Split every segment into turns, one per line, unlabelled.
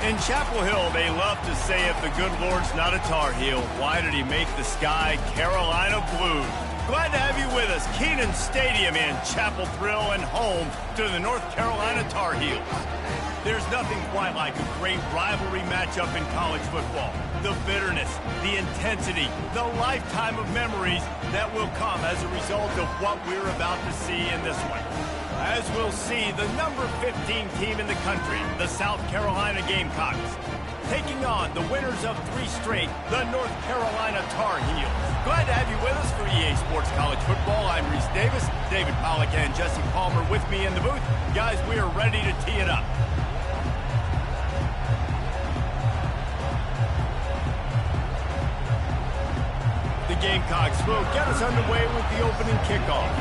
In Chapel Hill, they love to say if the good Lord's not a Tar Heel, why did he make the sky Carolina blue? Glad to have you with us. Kenan Stadium in Chapel Thrill and home to the North Carolina Tar Heels. There's nothing quite like a great rivalry matchup in college football. The bitterness, the intensity, the lifetime of memories that will come as a result of what we're about to see in this one. As we'll see, the number 15 team in the country, the South Carolina Gamecocks, taking on the winners of 3 straight, the North Carolina Tar Heels. Glad to have you with us for EA Sports College Football. I'm Reese Davis, David Pollack and Jesse Palmer with me in the booth. Guys, we are ready to tee it up. The Gamecocks will get us underway with the opening kickoff.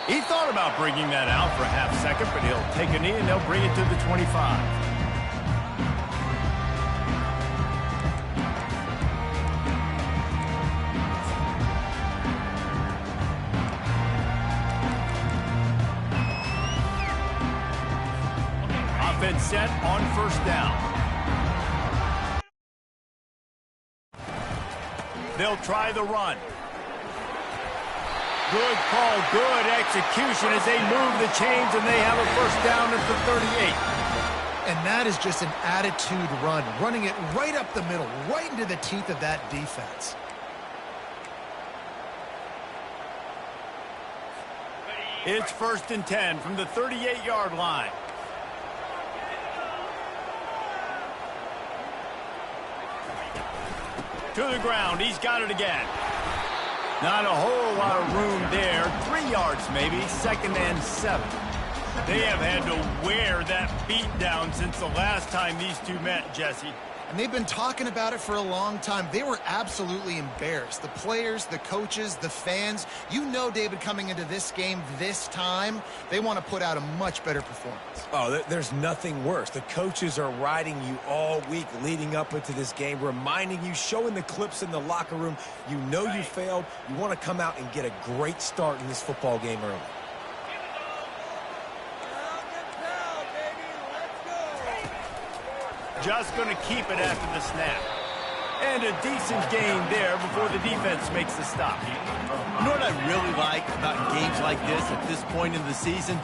He thought about bringing that out for a half second, but he'll take a knee and they'll bring it to the 25. Offense set on first down. They'll try the run. Good call, good execution as they move the chains and they have a first down at the 38.
And that is just an attitude run, running it right up the middle, right into the teeth of that defense.
It's 1st and 10 from the 38-yard line. To the ground, he's got it again. Not a whole lot of room there. 3 yards maybe, 2nd and 7. They have had to wear that beat down since the last time these two met, Jesse.
And they've been talking about it for a long time. They were absolutely embarrassed. The players, the coaches, the fans. You know, David, coming into this game this time, they want to put out a much better performance.
Oh, there's nothing worse. The coaches are riding you all week leading up into this game, reminding you, showing the clips in the locker room. You know you failed. You want to come out and get a great start in this football game early.
Just going to keep it after the snap. And a decent gain there before the defense makes the stop.
You know what I really like about games like this point in the season?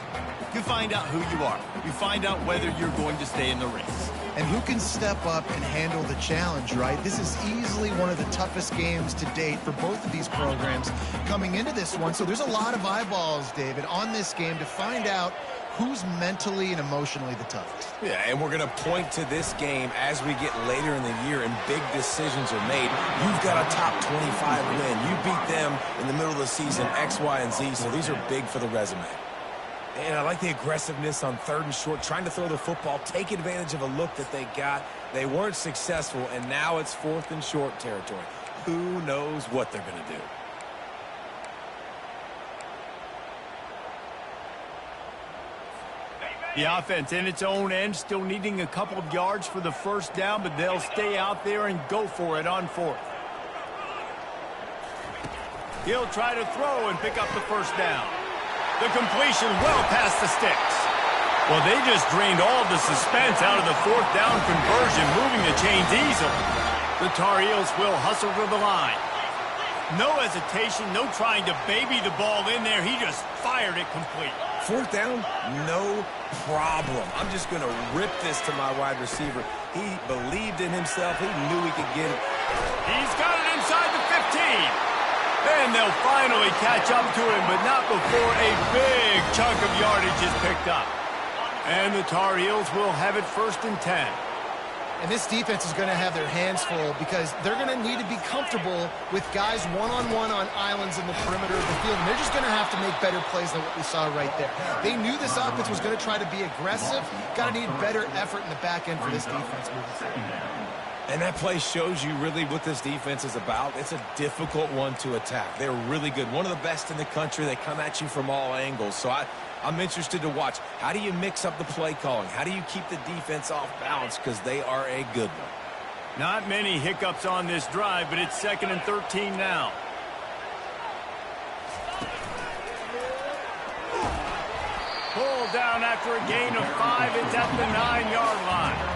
You find out who you are. You find out whether you're going to stay in the race.
And who can step up and handle the challenge, right? This is easily one of the toughest games to date for both of these programs coming into this one. So there's a lot of eyeballs, David, on this game to find out who's mentally and emotionally the toughest.
Yeah, and we're going to point to this game as we get later in the year and big decisions are made. You've got a top 25 win. You beat them in the middle of the season, X, Y, and Z, so these are big for the resume. And I like the aggressiveness on 3rd and short, trying to throw the football, take advantage of a look that they got. They weren't successful, and now it's 4th and short territory. Who knows what they're going to do?
The offense in its own end, still needing a couple of yards for the first down, but they'll stay out there and go for it on 4th. He'll try to throw and pick up the first down. The completion well past the sticks. Well, they just drained all the suspense out of the 4th down conversion, moving the chains easily. The Tar Heels will hustle to the line. No hesitation, no trying to baby the ball in there. He just fired it complete.
4th down, no problem. I'm just going to rip this to my wide receiver. He believed in himself. He knew he could get it.
He's got it inside the 15. And they'll finally catch up to him, but not before a big chunk of yardage is picked up. And the Tar Heels will have it 1st and 10.
And this defense is going to have their hands full because they're going to need to be comfortable with guys one-on-one on islands in the perimeter of the field. And they're just going to have to make better plays than what we saw right there. They knew this offense was going to try to be aggressive. Got to need better effort in the back end for this defense moving forward.
And that play shows you really what this defense is about. It's a difficult one to attack. They're really good. One of the best in the country. They come at you from all angles. So I'm interested to watch. How do you mix up the play calling? How do you keep the defense off balance? Because they are a good one.
Not many hiccups on this drive, but it's 2nd and 13 now. Pulled down after a gain of 5. It's at the 9-yard line.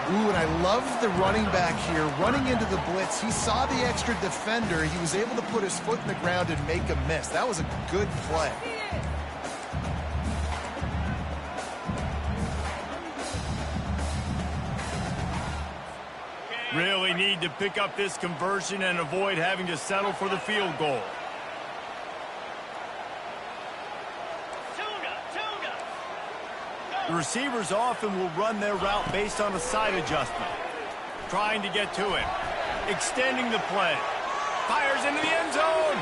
Ooh, and I love the running back here. Running into the blitz, he saw the extra defender. He was able to put his foot in the ground and make a miss. That was a good play.
Really need to pick up this conversion and avoid having to settle for the field goal. The receivers often will run their route based on a side adjustment. Trying to get to him. Extending the play. Fires into the end zone.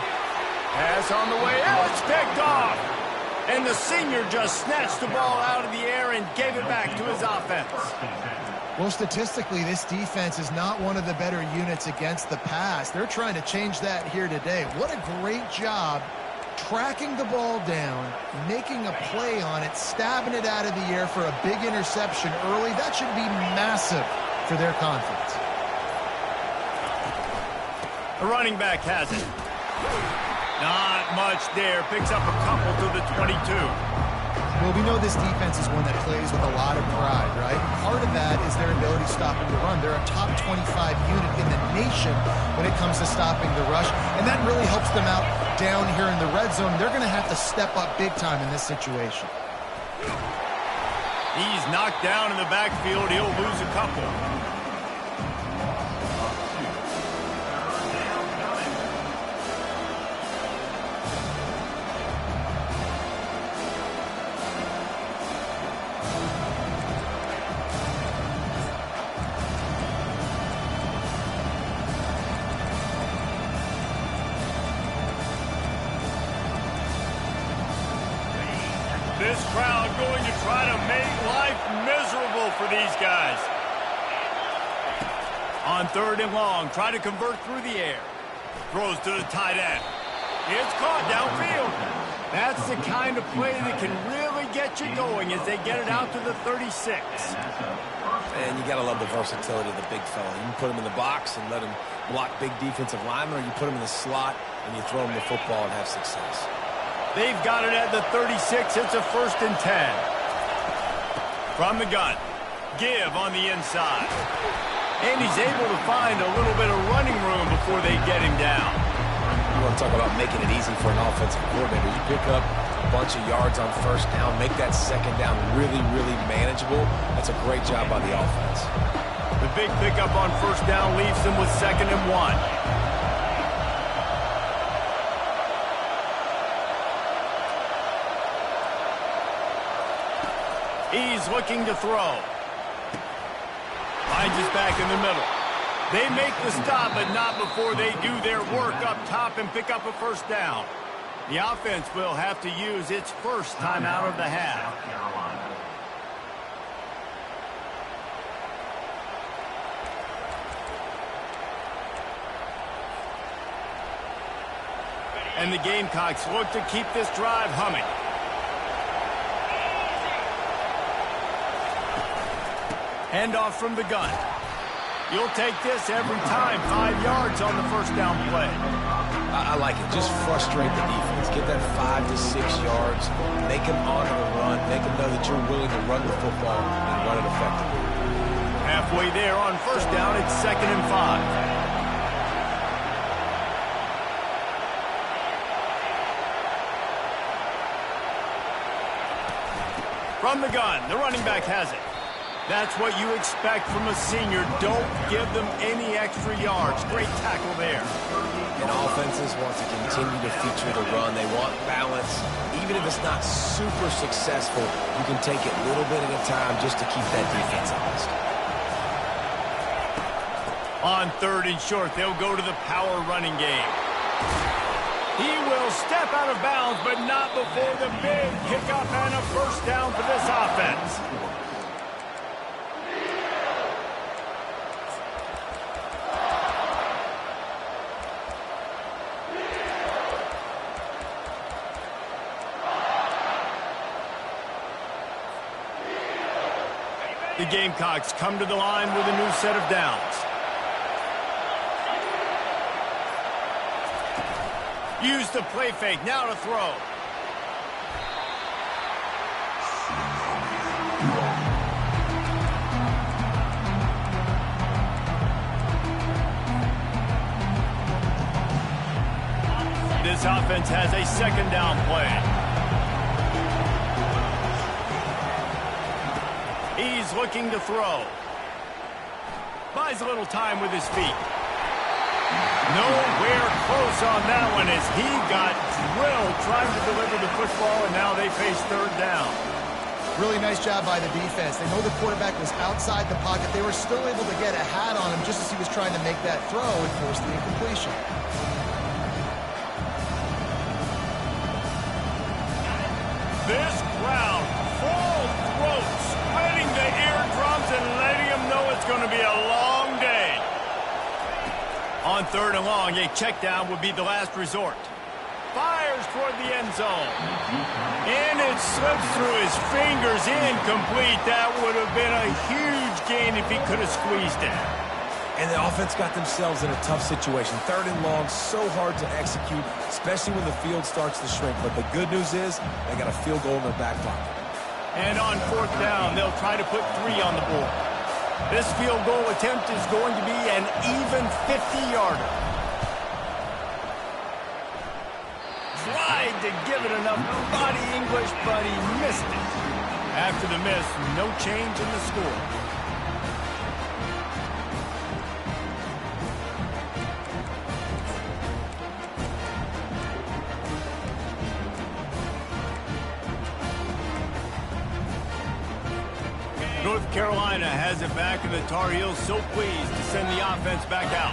Pass on the way out. It's picked off. And the senior just snatched the ball out of the air and gave it back to his offense.
Well, statistically, this defense is not one of the better units against the pass. They're trying to change that here today. What a great job tracking the ball down, making a play on it, stabbing it out of the air for a big interception early. That should be massive for their confidence.
The running back has it. Not much there. Picks up a couple to the 22.
Well, we know this defense is one that plays with a lot of pride, right? Part of that is their ability to stop the run. They're a top 25 unit in the nation when it comes to stopping the rush, and that really helps them out down here in the red zone. They're going to have to step up big time in this situation.
He's knocked down in the backfield. He'll lose a couple. This crowd going to try to make life miserable for these guys. On 3rd and long, try to convert through the air. Throws to the tight end. It's caught downfield. That's the kind of play that can really get you going as they get it out to the 36.
And you got to love the versatility of the big fella. You can put him in the box and let him block big defensive linemen, or you put him in the slot and you throw him the football and have success.
They've got it at the 36. It's a 1st and 10. From the gun. Give on the inside. And he's able to find a little bit of running room before they get him down.
You want to talk about making it easy for an offensive coordinator. You pick up a bunch of yards on 1st down, make that 2nd down really, really manageable. That's a great job by the offense.
The big pickup on 1st down leaves them with 2nd and 1. He's looking to throw. Finds his back in the middle. They make the stop, but not before they do their work up top and pick up a 1st down. The offense will have to use its 1st timeout of the half. And the Gamecocks look to keep this drive humming. Handoff from the gun. You'll take this every time. 5 yards on the 1st down play.
I like it. Just frustrate the defense. Get that 5 to 6 yards. Make them honor the run. Make them know that you're willing to run the football and run it effectively.
Halfway there on 1st down, it's 2nd and 5. From the gun, the running back has it. That's what you expect from a senior. Don't give them any extra yards. Great tackle there.
And offenses want to continue to feature the run. They want balance. Even if it's not super successful, you can take it little bit at a time just to keep that defense honest.
On 3rd and short, they'll go to the power running game. He will step out of bounds, but not before the big kickoff and a 1st down for this offense. The Gamecocks come to the line with a new set of downs. Use the play fake. Now to throw. This offense has a second down play. He's looking to throw. Buys a little time with his feet. Nowhere close on that one as he got drilled trying to deliver the football, and now they face third down.
Really nice job by the defense. They know the quarterback was outside the pocket. They were still able to get a hat on him just as he was trying to make that throw and force the incompletion.
This crowd, full throat, spreading the eardrums and letting them know it's going to be a long day. On third and long, a check down would be the last resort. Fires toward the end zone. And it slips through his fingers, incomplete. That would have been a huge gain if he could have squeezed it.
And the offense got themselves in a tough situation. Third and long, so hard to execute, especially when the field starts to shrink. But the good news is they got a field goal in their back pocket.
And on fourth down, they'll try to put 3 on the board. This field goal attempt is going to be an even 50-yarder. Tried to give it enough body English, but he missed it. After the miss, no change in the score. North Carolina has it back, and the Tar Heels so pleased to send the offense back out.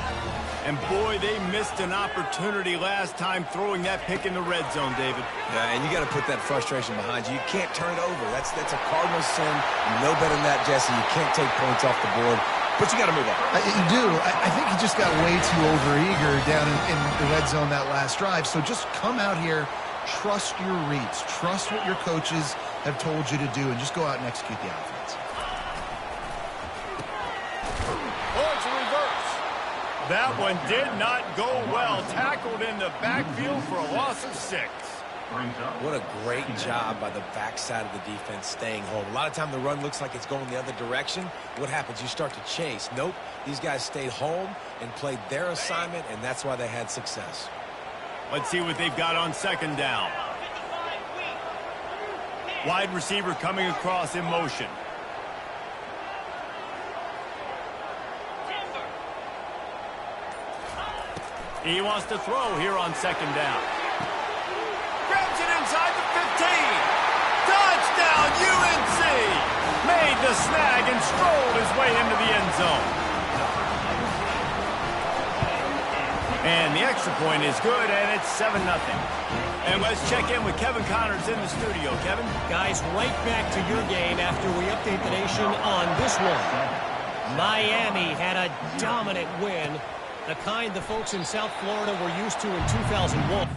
And boy, they missed an opportunity last time throwing that pick in the red zone, David.
Yeah, and you got to put that frustration behind you. You can't turn it over. That's a cardinal sin. You know better than that, Jesse. You can't take points off the board, but you got to move on.
You do. I think he just got way too overeager down in the red zone that last drive. So just come out here, trust your reads, trust what your coaches have told you to do, and just go out and execute the offense.
That one did not go well. Tackled in the backfield for a loss of 6.
What a great job by the backside of the defense staying home. A lot of time the run looks like it's going the other direction. What happens? You start to chase. Nope. These guys stayed home and played their assignment, and that's why they had success.
Let's see what they've got on second down. Wide receiver coming across in motion. He wants to throw here on second down. Grabs it inside the 15. Touchdown, UNC! Made the snag and strolled his way into the end zone. And the extra point is good, and it's 7-0. And let's check in with Kevin Connors in the studio. Kevin?
Guys, right back to your game after we update the nation on this one. Miami had a dominant win, the kind the folks in South Florida were used to in 2001.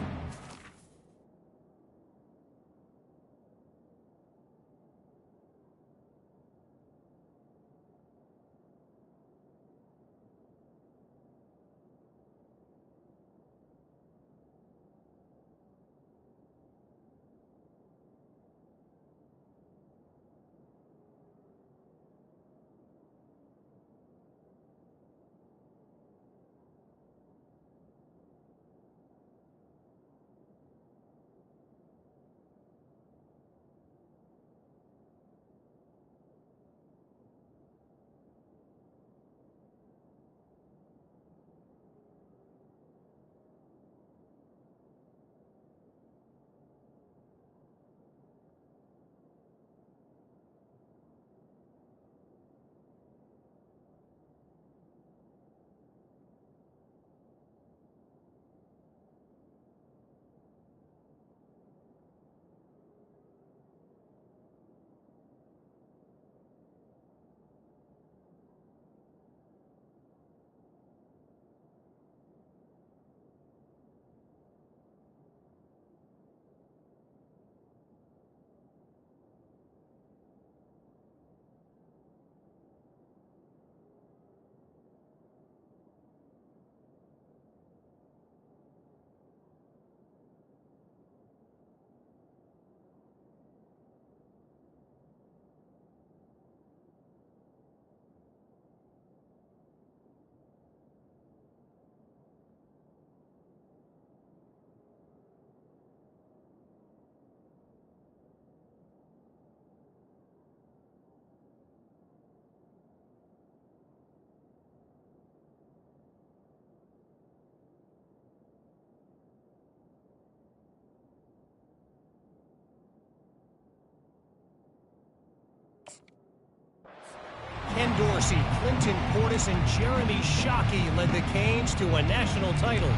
Dorsey, Clinton Portis, and Jeremy Shockey led the Canes to a national title.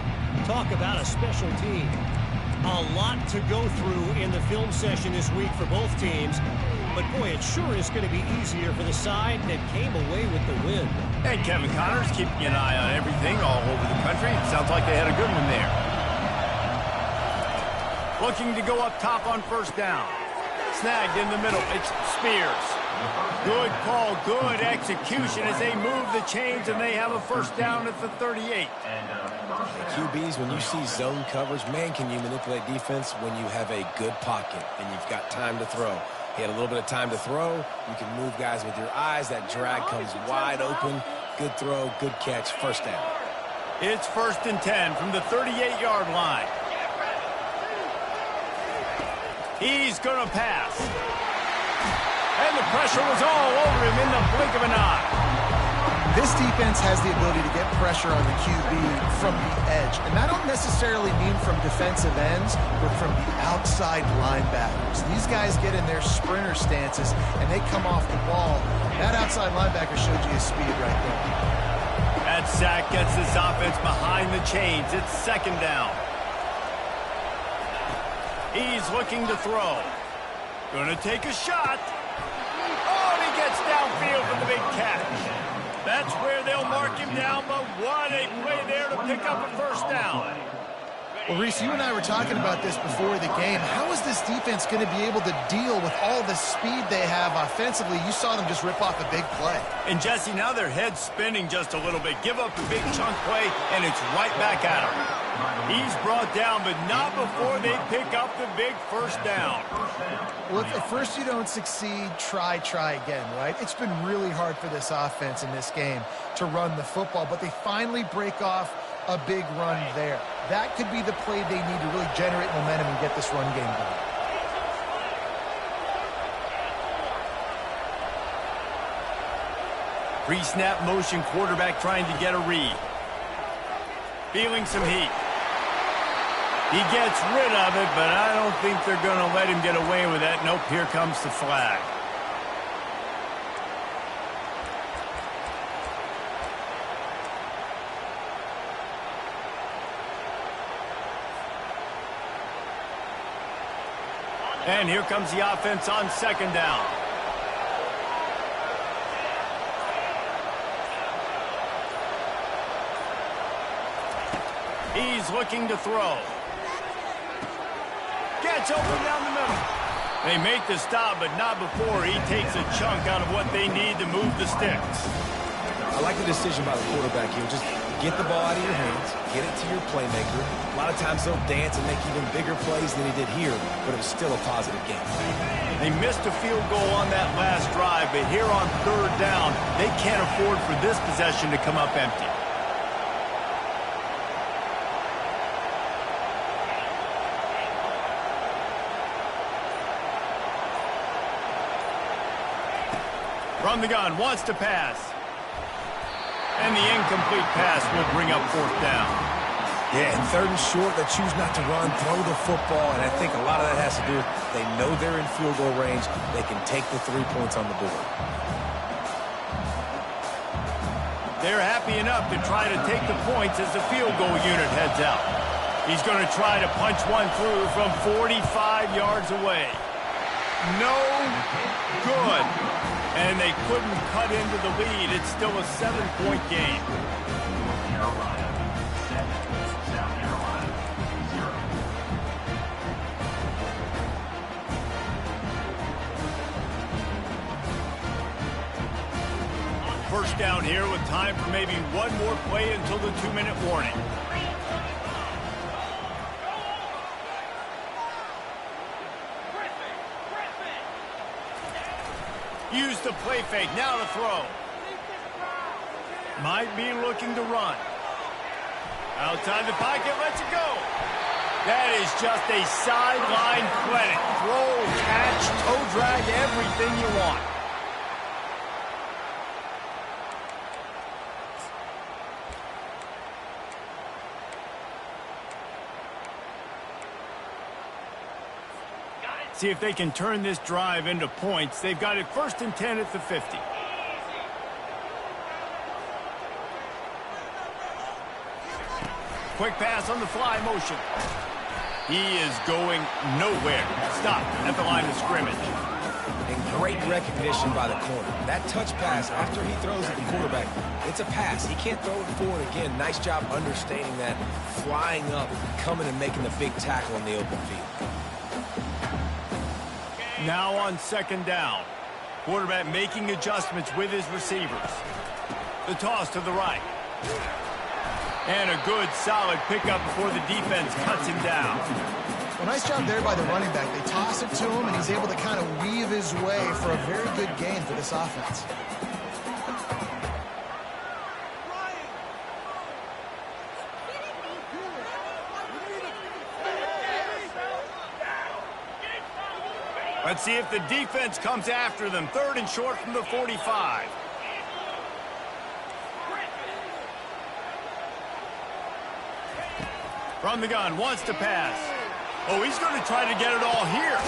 Talk about a special team. A lot to go through in the film session this week for both teams. But, boy, it sure is going to be easier for the side that came away with the win.
And Kevin Connors keeping an eye on everything all over the country. It sounds like they had a good one there. Looking to go up top on first down. Snagged in the middle. It's Spears. Good call, good execution as they move the chains and they have a first down at the 38.
QBs, when you see zone coverage, man, can you manipulate defense when you have a good pocket and you've got time to throw. He had a little bit of time to throw. You can move guys with your eyes. That drag comes wide open. Good throw, good catch, first down.
It's 1st and 10 from the 38-yard line. He's going to pass. And the pressure was all over him in the blink of an eye.
This defense has the ability to get pressure on the QB from the edge. And I don't necessarily mean from defensive ends, but from the outside linebackers. These guys get in their sprinter stances, and they come off the ball. That outside linebacker showed you his speed right there.
That sack gets this offense behind the chains. It's 2nd down. He's looking to throw. Gonna take a shot. Oh, and he gets downfield for the big catch. That's where they'll mark him down, but what a play there to pick up a first down.
Well, Reese, you and I were talking about this before the game. How is this defense going to be able to deal with all the speed they have offensively? You saw them just rip off a big play.
And, Jesse, now their head's spinning just a little bit. Give up a big chunk play, and it's right back at him. He's brought down, but not before they pick up the big first down.
Well, if at first you don't succeed, try again, right? It's been really hard for this offense in this game to run the football, but they finally break off a big run there. That could be the play they need to really generate momentum and get this run game going.
Pre-snap motion quarterback trying to get a read. Feeling some heat. He gets rid of it, but I don't think they're going to let him get away with that. Nope, here comes the flag. And here comes the offense on 2nd down. He's looking to throw. Gets open down the middle. They make the stop, but not before he takes a chunk out of what they need to move the sticks.
I like the decision by the quarterback here. Just get the ball out of your hands, get it to your playmaker. A lot of times they'll dance and make even bigger plays than he did here, but it was still a positive game.
They missed a field goal on that last drive, but here on 3rd down, they can't afford for this possession to come up empty. From the gun, wants to pass. And the incomplete pass will bring up 4th down.
Yeah, and 3rd and short, they choose not to run, throw the football, and I think a lot of that has to do with they know they're in field goal range. They can take the 3 points on the board.
They're happy enough to try to take the points as the field goal unit heads out. He's going to try to punch one through from 45 yards away. No good. And they couldn't cut into the lead. It's still a 7-point game. First down here with time for maybe one more play until the 2-minute warning. Use the play fake, now to throw. Might be looking to run. Outside the pocket, lets it go. That is just a sideline clinic. Throw, catch, toe drag, everything you want. See if they can turn this drive into points. They've got it 1st and 10 at the 50. Quick pass on the fly motion. He is going nowhere. Stop at the line of scrimmage.
And great recognition by the corner. That touch pass after he throws at the quarterback, it's a pass. He can't throw it forward again. Nice job understanding that, flying up, coming and making the big tackle in the open field.
Now on second down. Quarterback making adjustments with his receivers. The toss to the right. And a good, solid pickup before the defense cuts him down.
Well, nice job there by the running back. They toss it to him, and he's able to kind of weave his way for a very good gain for this offense.
Let's see if the defense comes after them. Third and short from the 45. From the gun, wants to pass. Oh, he's going to try to get it all here.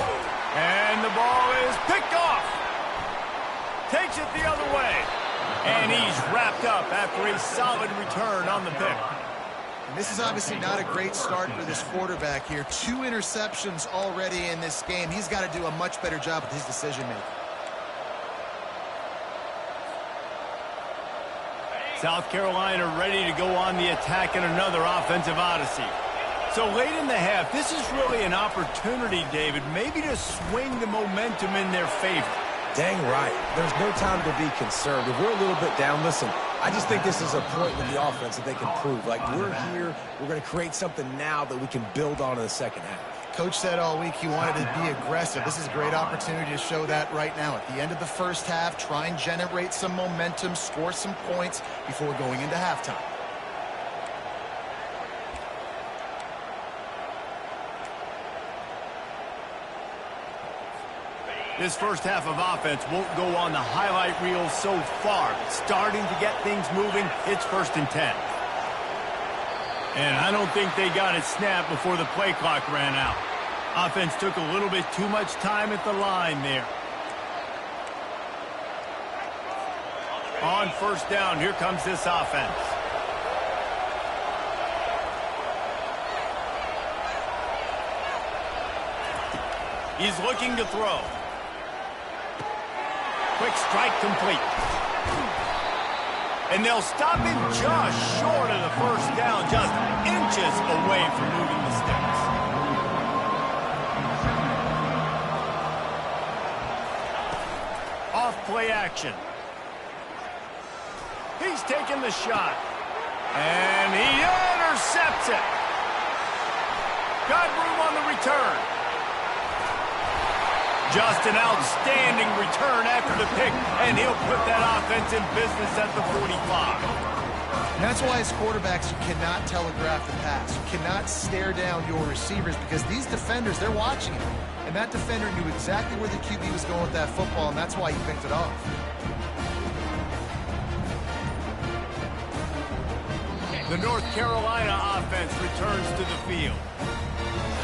And the ball is picked off. Takes it the other way. And he's wrapped up after a solid return on the pick.
And this is obviously not a great start for this quarterback here. 2 interceptions already in this game. He's got to do a much better job with his decision-making.
South Carolina ready to go on the attack in another offensive odyssey. So late in the half, this is really an opportunity, David, maybe to swing the momentum in their favor.
Dang right. There's no time to be concerned. If we're a little bit down, listen, I just think this is a point with the offense that they can prove. Like, we're here, we're going to create something now that we can build on in the second half.
Coach said all week he wanted to be aggressive. This is a great opportunity to show that right now. At the end of the first half, try and generate some momentum, score some points before going into halftime.
This first half of offense won't go on the highlight reel so far. Starting to get things moving, it's 1st and 10. And I don't think they got it snapped before the play clock ran out. Offense took a little bit too much time at the line there. On 1st down, here comes this offense. He's looking to throw. Quick strike complete. And they'll stop him just short of the 1st down, just inches away from moving the sticks. Off play action. He's taking the shot. And he intercepts it. Got room on the return. Just an outstanding return after the pick, and he'll put that offense in business at the 45.
And that's why as quarterbacks, you cannot telegraph the pass. You cannot stare down your receivers because these defenders, they're watching it. And that defender knew exactly where the QB was going with that football, and that's why he picked it off.
The North Carolina offense returns to the field.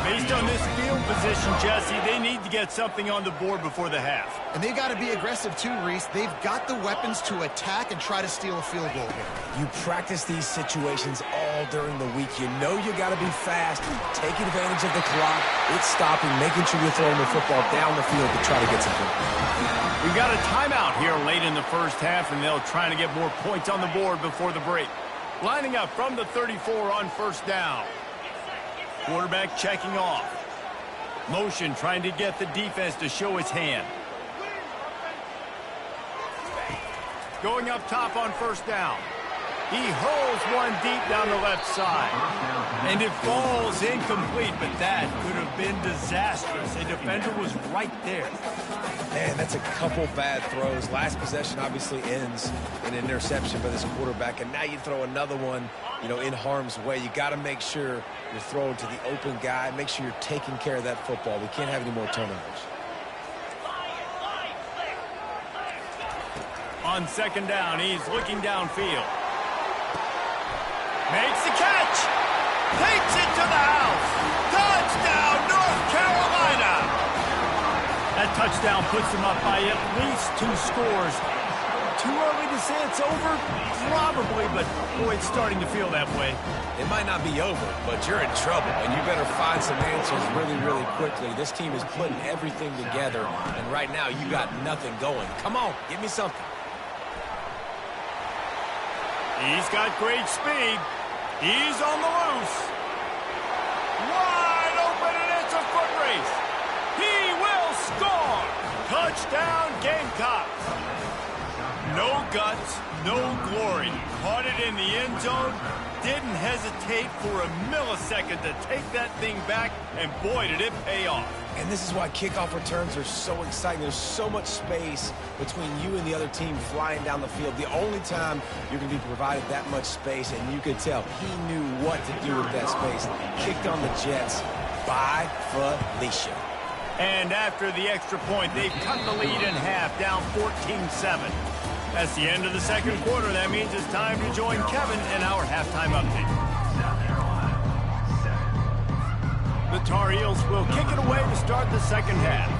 Based on this field position, Jesse, they need to get something on the board before the half.
And they got to be aggressive too, Reese. They've got the weapons to attack and try to steal a field goal here.
You practice these situations all during the week. You know you got to be fast, take advantage of the clock. It's stopping, making sure you're throwing the football down the field to try to get some points.
We've got a timeout here late in the first half, and they'll try to get more points on the board before the break. Lining up from the 34 on 1st down. Quarterback checking off. Motion trying to get the defense to show his hand. Going up top on 1st down. He hurls one deep down the left side. And it falls incomplete, but that could have been disastrous. A defender was right there.
Man, that's a couple bad throws. Last possession obviously ends in an interception by this quarterback, and now you throw another one, you know, in harm's way. You got to make sure you're throwing to the open guy. Make sure you're taking care of that football. We can't have any more turnovers.
On 2nd down, he's looking downfield. Makes the catch. Takes it to the house. Touchdown, North Carolina. That touchdown puts them up by at least 2 scores.
Too early to say it's over? Probably, but boy, it's starting to feel that way.
It might not be over, but you're in trouble, and you better find some answers really, really quickly. This team is putting everything together, and right now you got nothing going. Come on, give me something.
He's got great speed. He's on the loose. Wide open, and it's a foot race. He will score. Touchdown, Gamecocks. No guts, no glory. Caught it in the end zone. Didn't hesitate for a millisecond to take that thing back, and boy, did it pay off.
And this is why kickoff returns are so exciting. There's so much space between you and the other team flying down the field. The only time you're going to be provided that much space, and you could tell he knew what to do with that space. Kicked on the Jets by Felicia.
And after the extra point, they've cut the lead in half, down 14-7. That's the end of the second quarter. That means it's time to join Kevin in our halftime update. The Tar Heels will kick it away to start the second half.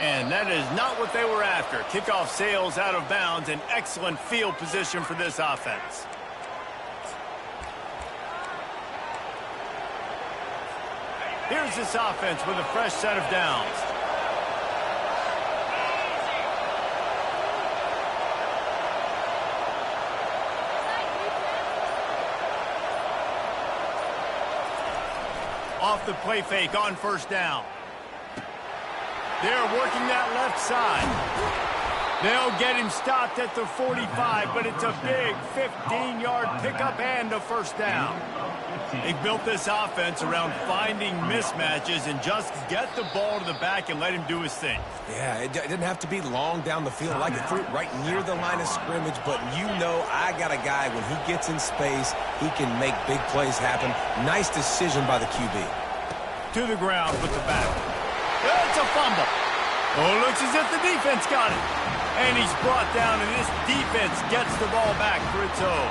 And that is not what they were after. Kickoff sails out of bounds, and excellent field position for this offense. Here's this offense with a fresh set of downs. Off the play fake on first down. They're working that left side. They'll get him stopped at the 45, but it's a big 15-yard pickup and a first down. They built this offense around finding mismatches and just get the ball to the back and let him do his thing.
Yeah, it didn't have to be long down the field. I like it through right near the line of scrimmage, but you know I got a guy, when he gets in space, he can make big plays happen. Nice decision by the QB.
To the ground with the back. It's a fumble. Oh, looks as if the defense got it. And he's brought down, and this defense gets the ball back for its own.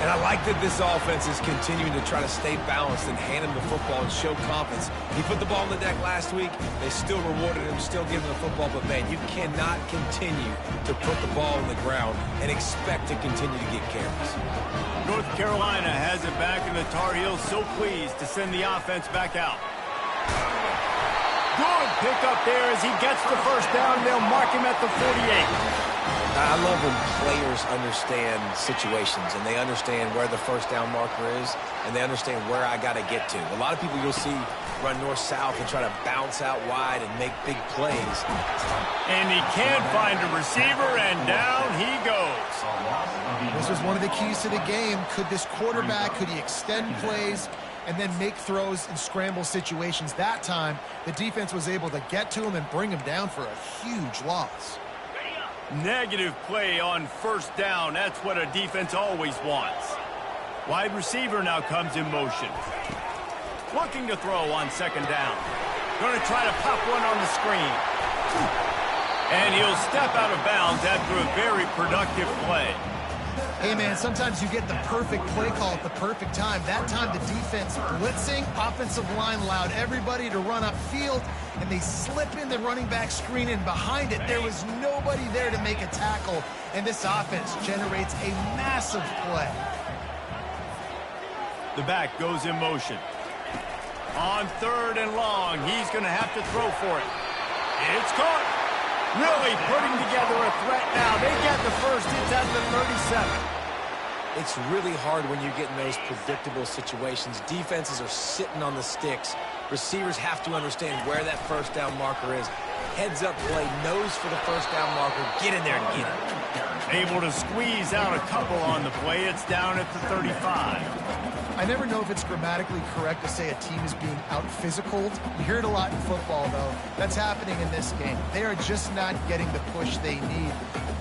And I like that this offense is continuing to try to stay balanced and hand him the football and show confidence. He put the ball on the deck last week. They still rewarded him, still giving him the football. But, man, you cannot continue to put the ball on the ground and expect to continue to get carries.
North Carolina has it back, and the Tar Heels so pleased to send the offense back out. Good pickup there as he gets the first down. They'll mark him at the 48.
I love when players understand situations and they understand where the first down marker is and they understand where I got to get to. A lot of people you'll see run north-south and try to bounce out wide and make big plays.
And he can't find a receiver, and down he goes.
This was one of the keys to the game. Could this quarterback, could he extend plays and then make throws in scramble situations? That time, the defense was able to get to him and bring him down for a huge loss.
Negative play on first down. That's what a defense always wants. Wide receiver now comes in motion. Looking to throw on second down. Going to try to pop one on the screen. And he'll step out of bounds after a very productive play.
Hey, man, sometimes you get the perfect play call at the perfect time. That time the defense blitzing, offensive line allowed everybody to run upfield, and they slip in the running back screen, and behind it there was nobody there to make a tackle, and this offense generates a massive play.
The back goes in motion. On third and long, he's going to have to throw for it. It's caught. Really putting together a threat now. They get the first. It's at the 37.
It's really hard when you get in those predictable situations. Defenses are sitting on the sticks. Receivers have to understand where that first down marker is. Heads up play, nose for the first down marker. Get in there and get it.
Able to squeeze out a couple on the play. It's down at the 35.
I never know if it's grammatically correct to say a team is being out-physicaled. You hear it a lot in football, though. That's happening in this game. They are just not getting the push they need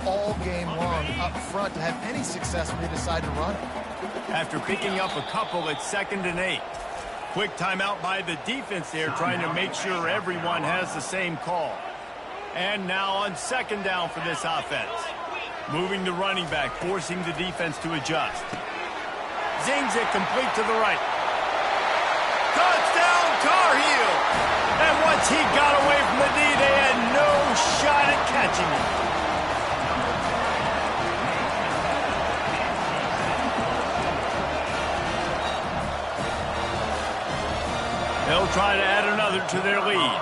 all game long up front to have any success when they decide to run it.
After picking up a couple, it's 2nd and 8. Quick timeout by the defense there, trying to make sure everyone has the same call. And now on second down for this offense. Moving the running back, forcing the defense to adjust. Zings it complete to the right. Touchdown, Tar Heel! And what Once he got away from the knee, they had no shot at catching him. They'll try to add another to their lead.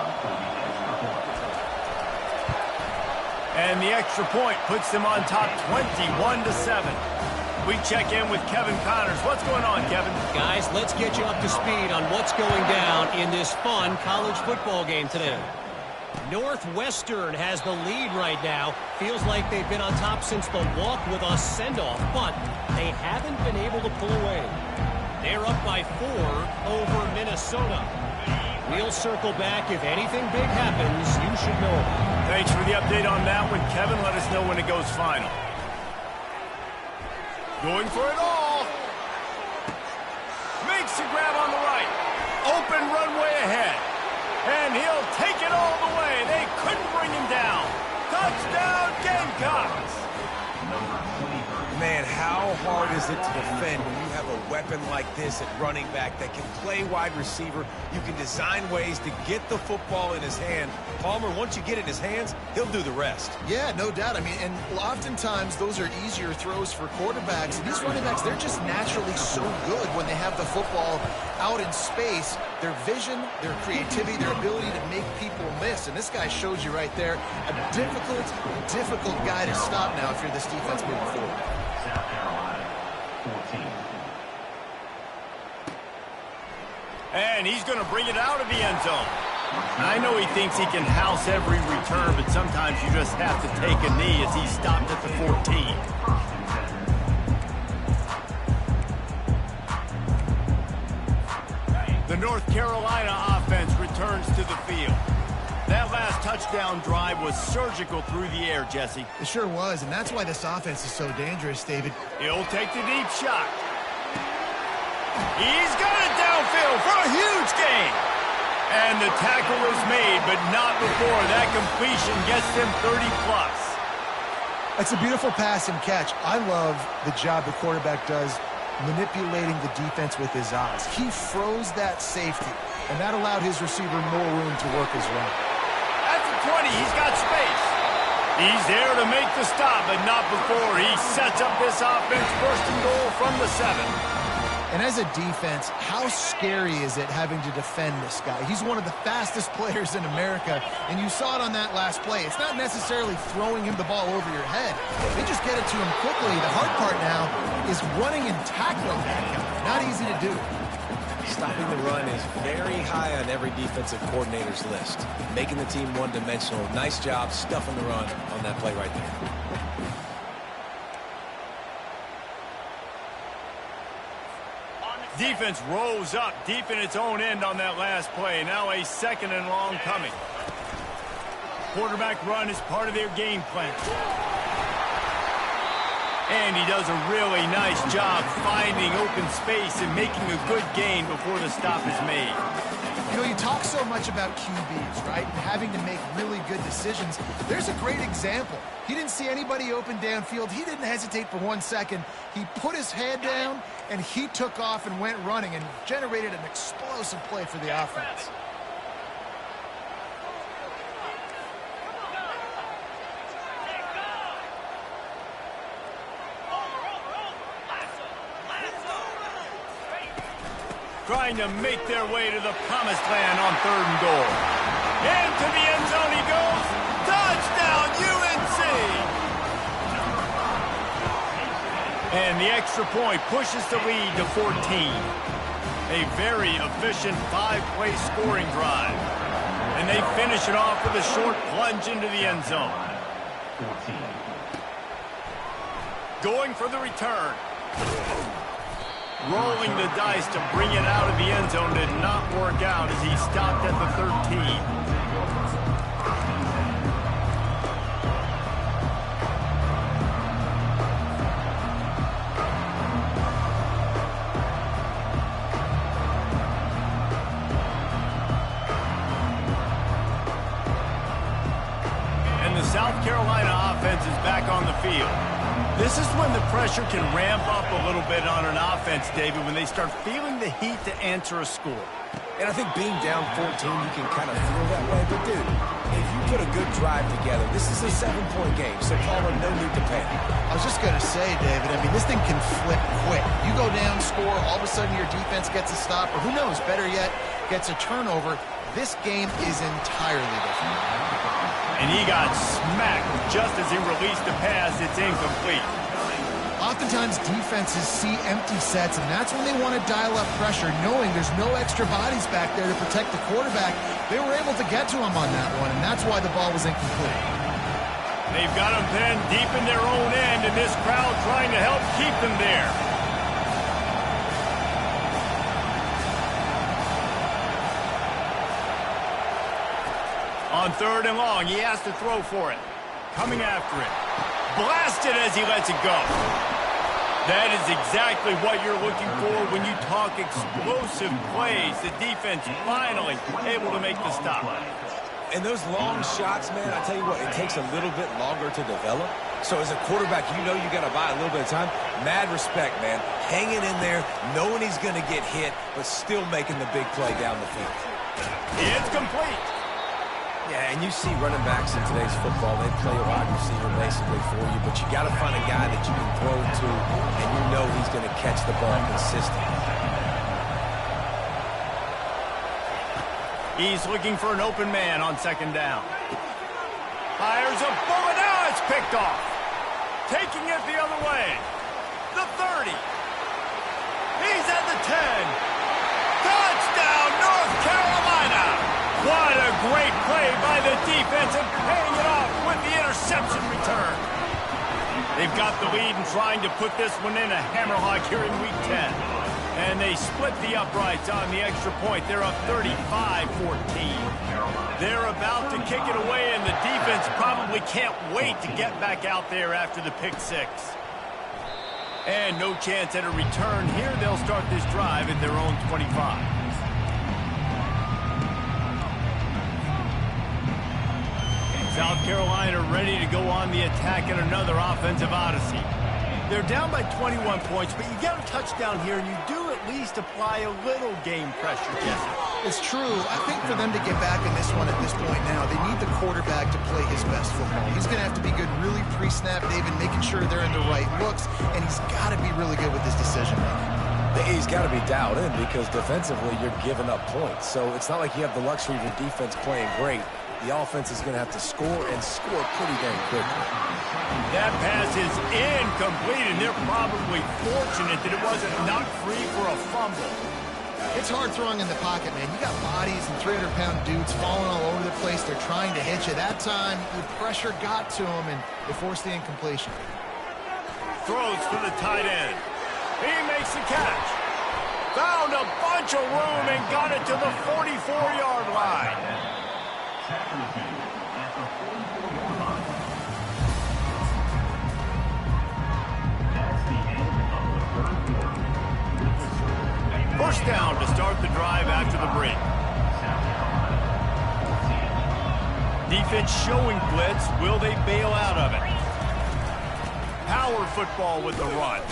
And the extra point puts them on top 21-7. We check in with Kevin Connors. What's going on, Kevin?
Guys, let's get you up to speed on what's going down in this fun college football game today. Northwestern has the lead right now. Feels like they've been on top since the walk with a send-off, but they haven't been able to pull away. They're up by 4 over Minnesota. We'll circle back. If anything big happens, you should know about it.
Thanks for the update on that one, Kevin. Let us know when it goes final. Going for it all. Makes the grab on the right. Open runway ahead. And he'll take it all the way. They couldn't bring him down. Touchdown, Gamecocks.
Man, how hard is it to defend when you have a weapon like this at running back that can play wide receiver? You can design ways to get the football in his hand. Palmer, once you get it in his hands, he'll do the rest.
Yeah, no doubt. I mean, and oftentimes those are easier throws for quarterbacks. And these running backs, they're just naturally so good when they have the football out in space. Their vision, their creativity, their ability to make people miss. And this guy shows you right there a difficult guy to stop now if you're this defense moving forward.
And he's going to bring it out of the end zone. I know he thinks he can house every return, but sometimes you just have to take a knee as he stopped at the 14. The North Carolina offense returns to the field. That last touchdown drive was surgical through the air, Jesse.
It sure was, and that's why this offense is so dangerous, David.
He'll take the deep shot. He's got it downfield for a huge gain. And the tackle is made, but not before that completion gets them 30-plus.
That's a beautiful pass and catch. I love the job the quarterback does manipulating the defense with his eyes. He froze that safety, and that allowed his receiver more room to work as well.
At the 20, he's got space. He's there to make the stop, but not before he sets up this offense first and goal from the 7.
And as a defense, how scary is it having to defend this guy? He's one of the fastest players in America, and you saw it on that last play. It's not necessarily throwing him the ball over your head. They just get it to him quickly. The hard part now is running and tackling that guy. Not easy to do.
Stopping the run is very high on every defensive coordinator's list. Making the team one-dimensional. Nice job stuffing the run on that play right there.
Defense rose up deep in its own end on that last play. Now a second and long coming. Quarterback run is part of their game plan. And he does a really nice job finding open space and making a good gain before the stop is made.
You know, you talk so much about QBs, right? And having to make really good decisions. There's a great example. He didn't see anybody open downfield. He didn't hesitate for 1 second. He put his head down, and he took off and went running and generated an explosive play for the offense.
Trying to make their way to the promised land on 3rd and goal. Into the end zone he goes. Touchdown, UNC! And the extra point pushes the lead to 14. A very efficient 5-play scoring drive. And they finish it off with a short plunge into the end zone. Going for the return. Rolling the dice to bring it out of the end zone did not work out as he stopped at the 13. And the South Carolina offense is back on the field. This is when the pressure can ramp up a little bit on an offense, David, when they start feeling the heat to answer a score.
And I think being down 14, you can kind of feel that way. But, dude, if you put a good drive together, this is a 7-point game, so Palmer, no need to panic.
I was just going to say, David, I mean, this thing can flip quick. You go down, score, all of a sudden your defense gets a stop, or who knows, better yet, gets a turnover. This game is entirely different.
And he got smacked just as he released the pass. It's incomplete.
Oftentimes defenses see empty sets, and that's when they want to dial up pressure, knowing there's no extra bodies back there to protect the quarterback. They were able to get to him on that one, and that's why the ball was incomplete.
They've got him pinned deep in their own end, and this crowd trying to help keep them there. On 3rd and long, he has to throw for it. Coming after it. Blasted as he lets it go. That is exactly what you're looking for when you talk explosive plays. The defense finally able to make the stop.
And those long shots, man, I tell you what, it takes a little bit longer to develop. So as a quarterback, you know you got to buy a little bit of time. Mad respect, man. Hanging in there, knowing he's going to get hit, but still making the big play down the field.
It's complete.
Yeah, and you see running backs in today's football, they play a wide receiver basically for you, but you got to find a guy that you can throw to, and you know he's going to catch the ball consistently.
He's looking for an open man on 2nd down. Fires a bullet. Now it's picked off. Taking it the other way. The 30. He's at the 10. Touchdown, North Carolina. What a great play by the defense and paying it off with the interception return. They've got the lead and trying to put this one in a hammerlock here in Week 10. And they split the uprights on the extra point. They're up 35-14. They're about to kick it away, and the defense probably can't wait to get back out there after the pick 6. And no chance at a return here. They'll start this drive at their own 25. South Carolina ready to go on the attack in another offensive odyssey. They're down by 21 points, but you get a touchdown here, and you do at least apply a little game pressure, Jesse.
It's true. I think for them to get back in this one at this point now, they need the quarterback to play his best football. He's going to have to be good really pre-snap, David, making sure they're in the right looks, and he's got to be really good with his decision-making.
He's got to be dialed in because defensively you're giving up points. So it's not like you have the luxury of your defense playing great. The offense is going to have to score and score pretty dang quickly.
That pass is incomplete, and they're probably fortunate that it wasn't knocked free for a fumble.
It's hard throwing in the pocket, man. You got bodies and 300-pound dudes falling all over the place. They're trying to hit you. That time, the pressure got to them, and they forced the incompletion.
Throws for the tight end. He makes the catch. Found a bunch of room and got it to the 44-yard line. First down to start the drive after the break. Defense showing blitz. Will they bail out of it? Power football with the run.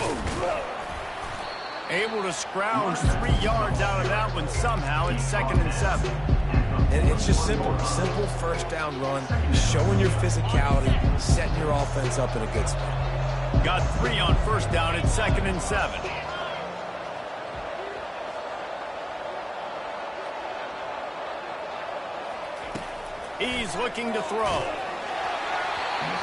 Able to scrounge 3 yards out of that one somehow. It's 2nd and 7.
And it's just simple first down run, showing your physicality, setting your offense up in a good spot.
Got 3 on first down. It's 2nd and 7. He's looking to throw.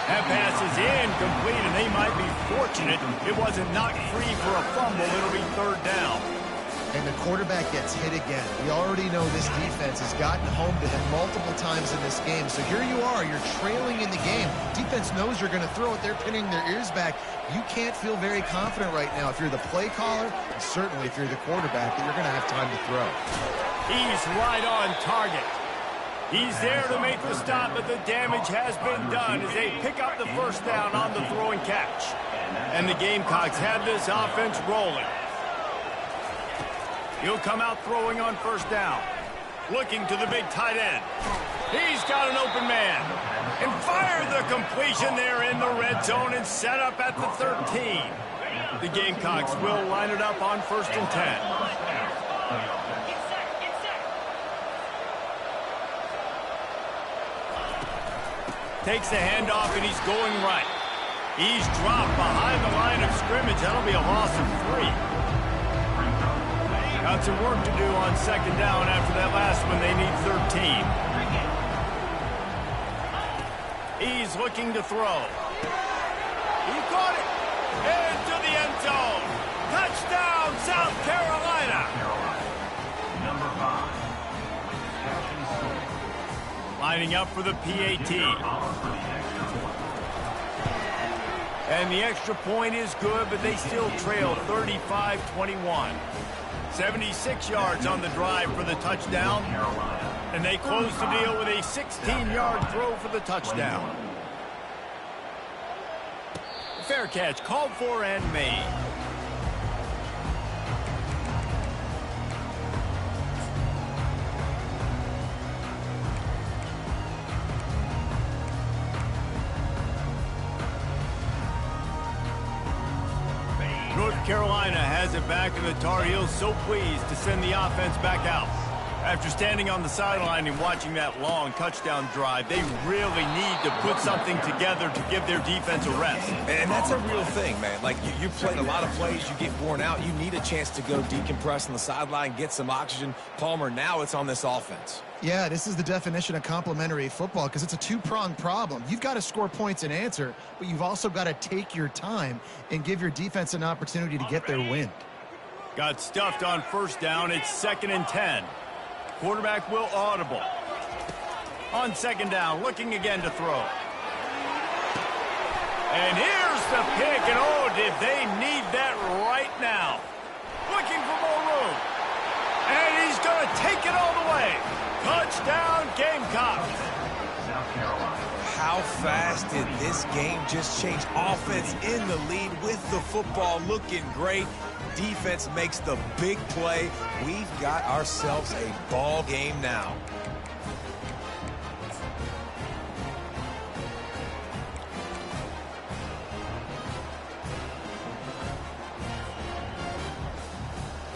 That pass is incomplete, and they might be fortunate it wasn't knocked free for a fumble. It'll be 3rd down.
And the quarterback gets hit again. We already know this defense has gotten home to him multiple times in this game. So here you are, you're trailing in the game. Defense knows you're going to throw it. They're pinning their ears back. You can't feel very confident right now if you're the play caller, and certainly if you're the quarterback, that you're going to have time to throw.
He's right on target. He's there to make the stop, but the damage has been done as they pick up the first down on the throw and catch. And the Gamecocks have this offense rolling. He'll come out throwing on first down. Looking to the big tight end. He's got an open man. And fire the completion there in the red zone and set up at the 13. The Gamecocks will line it up on 1st and 10. Takes the handoff, and he's going right. He's dropped behind the line of scrimmage. That'll be a loss of 3. Got some work to do on 2nd down after that last one. They need 13. He's looking to throw. He caught it. Into the end zone. Touchdown, South Carolina.
Number 5.
Lining up for the PAT. And the extra point is good, but they still trail 35-21. 76 yards on the drive for the touchdown. And they close the deal with a 16-yard throw for the touchdown. Fair catch, called for and made. North Carolina has it back, and the Tar Heels so pleased to send the offense back out. After standing on the sideline and watching that long touchdown drive, they really need to put something together to give their defense a rest.
And that's a real thing, man. Like, you played a lot of plays, you get worn out, you need a chance to go decompress on the sideline, get some oxygen. Palmer, now it's on this offense.
Yeah, this is the definition of complementary football because it's a two-pronged problem. You've got to score points and answer, but you've also got to take your time and give your defense an opportunity to get their win.
Got stuffed on 1st down. It's 2nd and 10. Quarterback will audible. On 2nd down, looking again to throw. And here's the pick, and oh, did they need that right now. Looking for more room. And he's going to take it all the way. Touchdown, Gamecocks.
How fast did this game just change? Offense in the lead with the football looking great. Defense makes the big play. We've got ourselves a ball game now.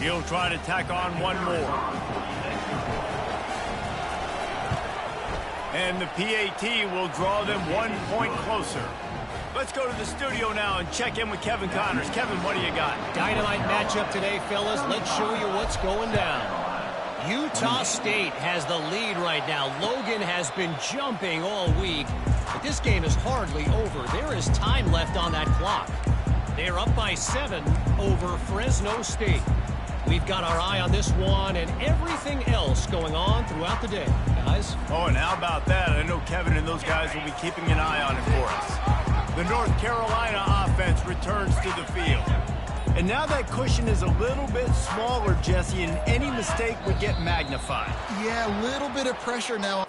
He'll try to tack on one more. And the PAT will draw them 1 point closer. Let's go to the studio now and check in with Kevin Connors. Kevin, what do you got?
Dynamite matchup today, fellas. Let's show you what's going down. Utah State has the lead right now. Logan has been jumping all week, but this game is hardly over. There is time left on that clock. They're up by 7 over Fresno State. We've got our eye on this one and everything else going on throughout the day, guys.
Oh, and how about that? I know Kevin and those guys will be keeping an eye on it for us. The North Carolina offense returns to the field. And now that cushion is a little bit smaller, Jesse, and any mistake would get magnified.
Yeah, a little bit of pressure now.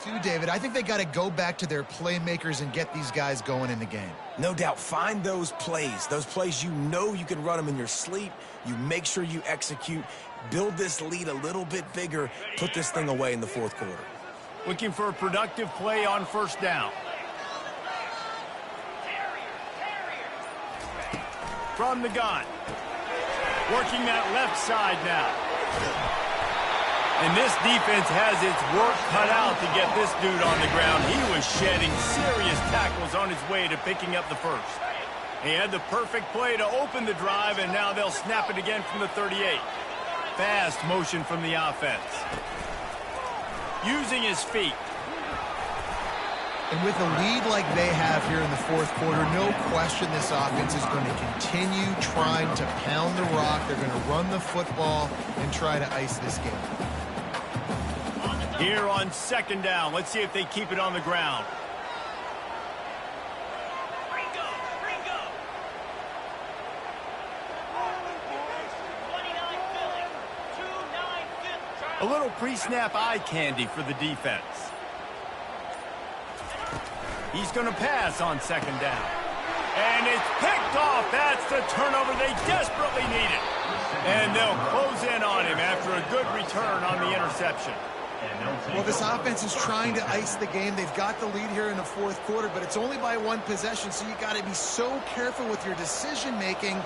too, David. I think they got to go back to their playmakers and get these guys going in the game.
No doubt. Find those plays you know you can run them in your sleep. You make sure you execute. Build this lead a little bit bigger. Put this thing away in the fourth quarter.
Looking for a productive play on first down. From the gun. Working that left side now. And this defense has its work cut out to get this dude on the ground. He was shedding serious tackles on his way to picking up the first. He had the perfect play to open the drive, and now they'll snap it again from the 38. Fast motion from the offense. Using his feet.
And with a lead like they have here in the fourth quarter, no question this offense is going to continue trying to pound the rock. They're going to run the football and try to ice this game.
Here on second down, let's see if they keep it on the ground. A little pre-snap eye candy for the defense. He's going to pass on second down. And it's picked off. That's the turnover they desperately needed. And they'll close in on him after a good return on the interception.
Well, this offense is trying to ice the game. They've got the lead here in the fourth quarter, but it's only by one possession, so you got to be so careful with your decision-making.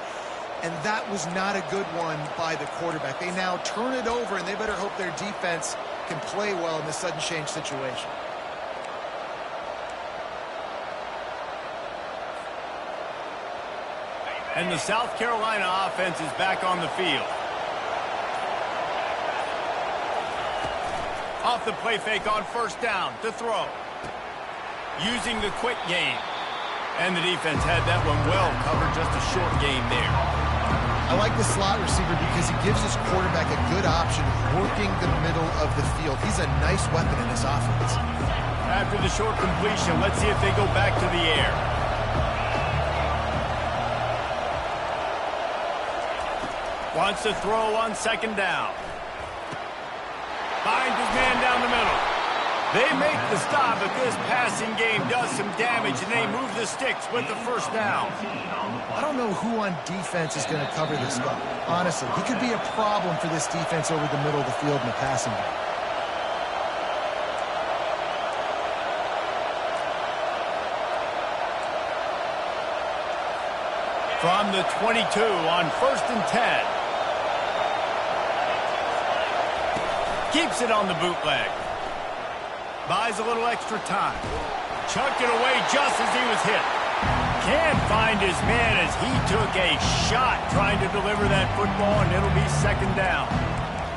And that was not a good one by the quarterback. They now turn it over, and they better hope their defense can play well in this sudden change situation.
And the South Carolina offense is back on the field. Off the play fake on first down to throw. Using the quick game. And the defense had that one well covered, just a short game there.
I like the slot receiver because he gives his quarterback a good option working the middle of the field. He's a nice weapon in this offense.
After the short completion, let's see if they go back to the air. Wants to throw on second down. Finds his man down the middle. They make the stop, but this passing game does some damage, and they move the sticks with the first down.
I don't know who on defense is going to cover this guy. Honestly, he could be a problem for this defense over the middle of the field in the passing game.
From the 22 on first and 10. Keeps it on the bootleg. Buys a little extra time. Chucked it away just as he was hit. Can't find his man as he took a shot trying to deliver that football, and it'll be second down.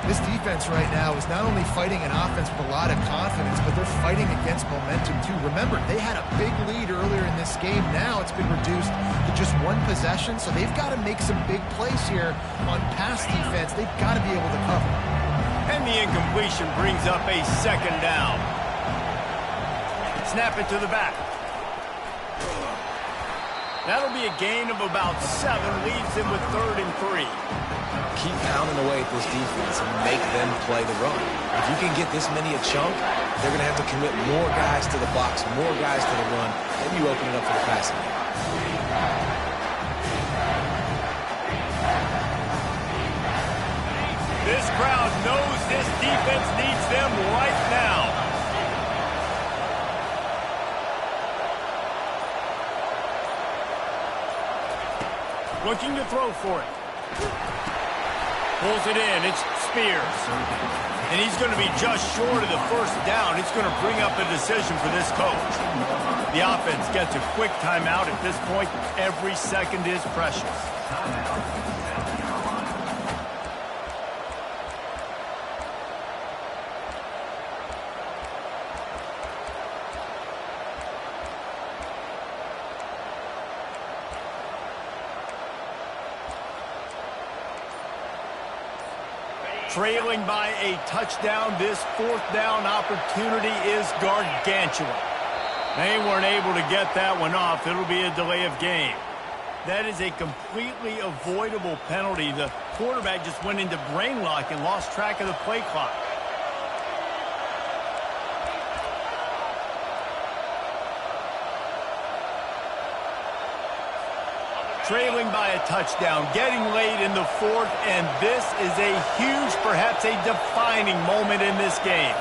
This defense right now is not only fighting an offense with a lot of confidence, but they're fighting against momentum too. Remember, they had a big lead earlier in this game. Now it's been reduced to just one possession, so they've got to make some big plays here on pass defense. They've got to be able to cover.
And the incompletion brings up a second down. Snap it to the back. That'll be a gain of about 7, leaves him with 3rd and 3.
Keep pounding away at this defense and make them play the run. If you can get this many a chunk, they're going to have to commit more guys to the box, more guys to the run, then you open it up for the passing game.
This crowd knows this defense needs them right now. Looking to throw for it. Pulls it in. It's Spears. And he's going to be just short of the first down. It's going to bring up a decision for this coach. The offense gets a quick timeout at this point. Every second is precious. Trailing by a touchdown, this 4th down opportunity is gargantuan. They weren't able to get that one off. It'll be a delay of game. That is a completely avoidable penalty. The quarterback just went into brain lock and lost track of the play clock. trailing by a touchdown, getting late in the fourth, and this is a huge, perhaps a defining moment in this game.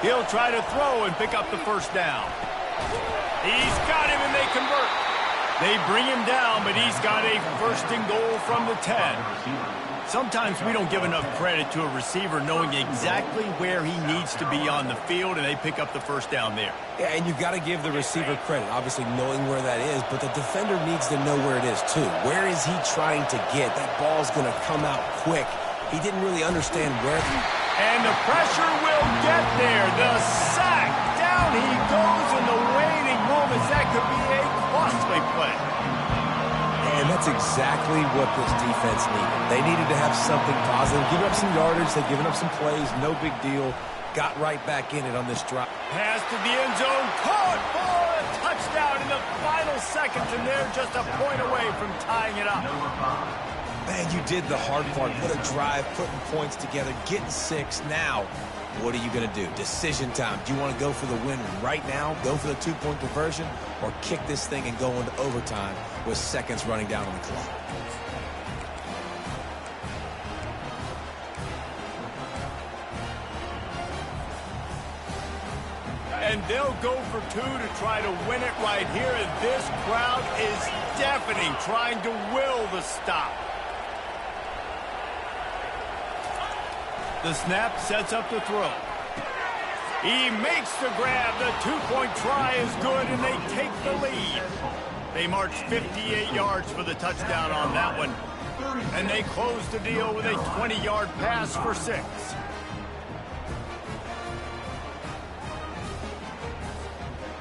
He'll try to throw and pick up the first down. He's got him, and they convert. They bring him down, but he's got a first and goal from the 10. Sometimes we don't give enough credit to a receiver knowing exactly where he needs to be on the field, and they pick up the first down there.
Yeah, and you've got to give the receiver credit, obviously knowing where that is, but the defender needs to know where it is too. Where is he trying to get? That ball's going to come out quick. He didn't really understand where.
And the pressure will get there. The sack. Down he goes in the waning moments. That could be a costly play.
And that's exactly what this defense needed. They needed to have something positive. Give up some yardage. They've given up some plays. No big deal. Got right back in it on this drive.
Pass to the end zone. Caught for a touchdown in the final seconds, and they're just a point away from tying it up.
Man, you did the hard part. What a drive, putting points together, getting 6. Now, what are you going to do? Decision time. Do you want to go for the win right now, go for the 2-point conversion, or kick this thing and go into overtime with seconds running down on the clock?
And they'll go for 2 to try to win it right here, and this crowd is deafening, trying to will the stop. The snap sets up the throw. He makes the grab. The 2-point try is good, and they take the lead. They march 58 yards for the touchdown on that one. And they close the deal with a 20-yard pass for 6.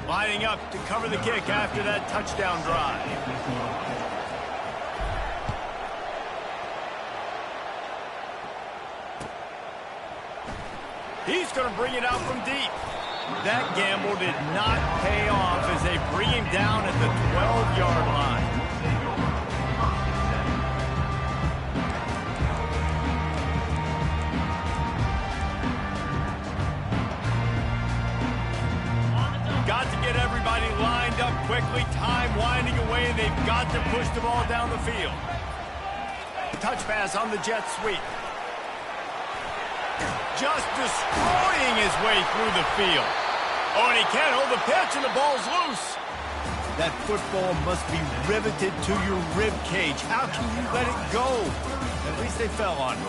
Lining up to cover the kick after that touchdown drive. He's going to bring it out from deep. That gamble did not pay off as they bring him down at the 12-yard line. Got to get everybody lined up quickly. Time winding away, and they've got to push the ball down the field. Touch pass on the jet sweep. Just destroying his way through the field. Oh, and he can't hold the pitch, and the ball's loose. That football must be riveted to your rib cage. How can you let it go? At least they fell on it.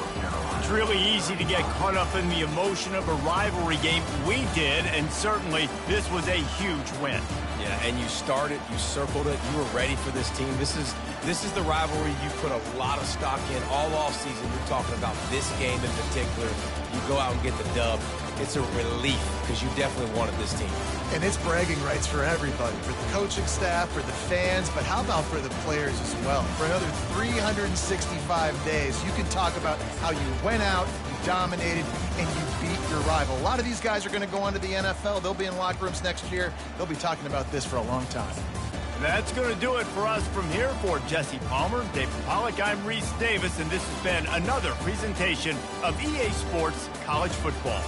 It's really easy to get caught up in the emotion of a rivalry game. We did, and certainly this was a huge win.
Yeah, and you started, you circled it, you were ready for this team. This is the rivalry you put a lot of stock in all offseason. You're talking about this game in particular. You go out and get the dub. It's a relief because you definitely wanted this team.
And it's bragging rights for everybody, for the coaching staff, for the fans, but how about for the players as well? For another 365 days, you can talk about how you went out, you dominated, and you beat your rival. A lot of these guys are going to go on to the NFL. They'll be in locker rooms next year. They'll be talking about this for a long time.
That's going to do it for us from here. For Jesse Palmer, David Pollack, I'm Reese Davis, and this has been another presentation of EA Sports College Football.